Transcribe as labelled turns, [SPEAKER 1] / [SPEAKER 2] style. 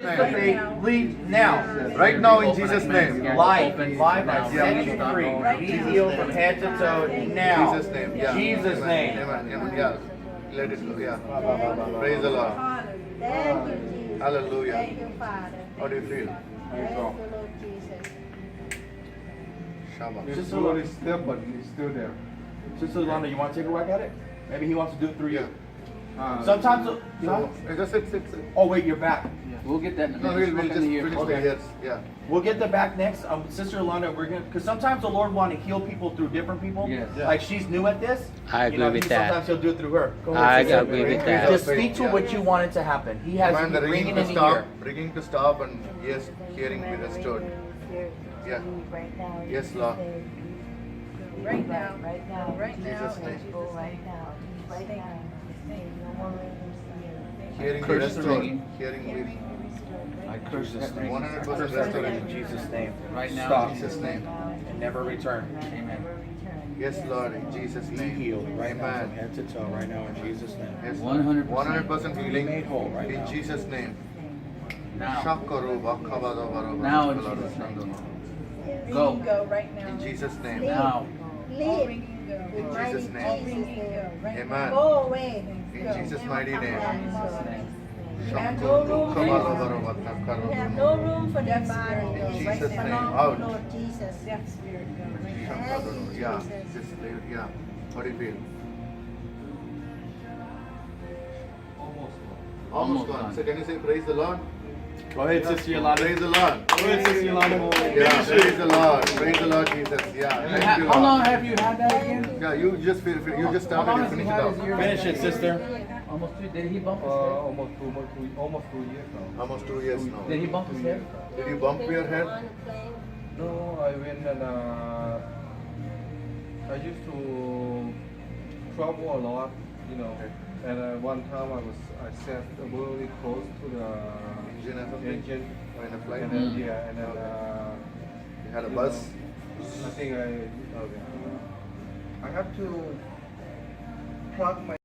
[SPEAKER 1] They leave now.
[SPEAKER 2] Right now in Jesus' name.
[SPEAKER 1] Life, I set you free. Be healed from head to toe now.
[SPEAKER 2] Jesus' name. Yeah.
[SPEAKER 1] Jesus' name.
[SPEAKER 2] Amen. Amen. Yeah. Let it go. Yeah. Praise the Lord.
[SPEAKER 3] Thank you, Jesus.
[SPEAKER 2] Hallelujah.
[SPEAKER 3] Thank you, Father.
[SPEAKER 2] How do you feel?
[SPEAKER 3] Thank you, Lord Jesus.
[SPEAKER 2] Shabbat.
[SPEAKER 4] It's slowly step, but it's still there.
[SPEAKER 1] Sister Lana, you want to take a whack at it? Maybe he wants to do it through you.
[SPEAKER 2] Yeah.
[SPEAKER 1] Sometimes,
[SPEAKER 2] So, just sit.
[SPEAKER 1] oh wait, you're back.
[SPEAKER 5] We'll get that in a
[SPEAKER 2] No,
[SPEAKER 5] minute.
[SPEAKER 2] we'll just finish the yes. Yeah.
[SPEAKER 1] We'll get the back next. Sister Lana, we're gonna, because sometimes the Lord want to heal people through different people.
[SPEAKER 5] Yes.
[SPEAKER 2] Yeah.
[SPEAKER 1] Like she's new at this.
[SPEAKER 6] I agree with that.
[SPEAKER 1] Sometimes he'll do it through her. Go
[SPEAKER 6] I
[SPEAKER 1] ahead, sister.
[SPEAKER 6] agree with that.
[SPEAKER 1] Just speak to what you want it to happen. He has
[SPEAKER 2] Command the
[SPEAKER 1] bringing
[SPEAKER 2] ringing
[SPEAKER 1] in
[SPEAKER 2] to
[SPEAKER 1] the
[SPEAKER 2] stop,
[SPEAKER 1] ear.
[SPEAKER 2] ringing to stop, and yes, hearing be restored. Yeah.
[SPEAKER 3] Right now. in
[SPEAKER 2] Yes,
[SPEAKER 3] Jesus'
[SPEAKER 2] Lord.
[SPEAKER 3] name.
[SPEAKER 7] Right now.
[SPEAKER 3] Right now.
[SPEAKER 7] Right now.
[SPEAKER 2] Jesus' name.
[SPEAKER 3] Go right now. Right now. No more ringers here.
[SPEAKER 2] Hearing be
[SPEAKER 5] Curse the
[SPEAKER 2] restored.
[SPEAKER 5] ringing.
[SPEAKER 2] Hearing be
[SPEAKER 1] I curse this ring.
[SPEAKER 2] 100%
[SPEAKER 1] Curse that ring
[SPEAKER 2] restoration.
[SPEAKER 1] in Jesus' name.
[SPEAKER 5] Right now.
[SPEAKER 1] Stop.
[SPEAKER 2] In Jesus' name.
[SPEAKER 1] And never return.
[SPEAKER 5] Amen.
[SPEAKER 2] Yes, Lord, in Jesus'
[SPEAKER 1] Be
[SPEAKER 2] name.
[SPEAKER 1] healed right now from
[SPEAKER 2] Amen.
[SPEAKER 1] head to toe right now in Jesus' name.
[SPEAKER 2] Yes,
[SPEAKER 5] 100%.
[SPEAKER 2] 100% healing.
[SPEAKER 1] Made whole right
[SPEAKER 2] in
[SPEAKER 1] now.
[SPEAKER 2] Jesus' name.
[SPEAKER 5] Now.
[SPEAKER 2] Shakaru bakabado baro
[SPEAKER 5] Now in
[SPEAKER 2] bakabado
[SPEAKER 5] Jesus' name.
[SPEAKER 2] shando.
[SPEAKER 5] Go.
[SPEAKER 7] Go right now.
[SPEAKER 2] In Jesus' name.
[SPEAKER 5] Now.
[SPEAKER 3] Leave.
[SPEAKER 7] Ringing go.
[SPEAKER 2] In
[SPEAKER 3] Mighty
[SPEAKER 2] Jesus' name.
[SPEAKER 7] Ringing go. Right
[SPEAKER 2] Amen.
[SPEAKER 3] Go away.
[SPEAKER 2] In Jesus' mighty name.
[SPEAKER 3] You have no
[SPEAKER 2] Shakaru
[SPEAKER 3] room
[SPEAKER 2] bakabado
[SPEAKER 3] for
[SPEAKER 2] baro
[SPEAKER 3] You have
[SPEAKER 2] bakabado.
[SPEAKER 3] no room for that body.
[SPEAKER 2] In
[SPEAKER 7] Right
[SPEAKER 2] Jesus'
[SPEAKER 7] now.
[SPEAKER 2] name.
[SPEAKER 3] Belong
[SPEAKER 2] Out.
[SPEAKER 3] to Lord Jesus.
[SPEAKER 7] Deaf spirit go. Right now.
[SPEAKER 2] Shakaru. Yeah. Just yeah. How do you feel? Almost gone. So can you say praise the Lord?
[SPEAKER 1] Go ahead, Sister Yolanda.
[SPEAKER 2] Praise the Lord.
[SPEAKER 1] Go ahead, Sister Yolanda.
[SPEAKER 2] Yeah, praise the Lord. Praise the Lord Jesus. Yeah. Thank you,
[SPEAKER 5] How long
[SPEAKER 2] Lord.
[SPEAKER 5] have you had that again?
[SPEAKER 2] Yeah, you just
[SPEAKER 5] How
[SPEAKER 2] started.
[SPEAKER 5] long
[SPEAKER 2] You
[SPEAKER 5] has he
[SPEAKER 2] finish it
[SPEAKER 5] had
[SPEAKER 2] off.
[SPEAKER 5] his ear?
[SPEAKER 1] Finish it, sister.
[SPEAKER 5] Almost 2. Did he bump his head?
[SPEAKER 4] Almost 2 years now.
[SPEAKER 2] Almost 2 years now.
[SPEAKER 5] Did he bump his head?
[SPEAKER 2] Did you bump your head?
[SPEAKER 4] No, I went and I used to travel a lot, you know. And one time I sat really close to the
[SPEAKER 2] Engine or something?
[SPEAKER 4] engine.
[SPEAKER 2] Or in a flight?
[SPEAKER 4] And then yeah, and then
[SPEAKER 2] You had a bus?
[SPEAKER 4] I think I have to plug my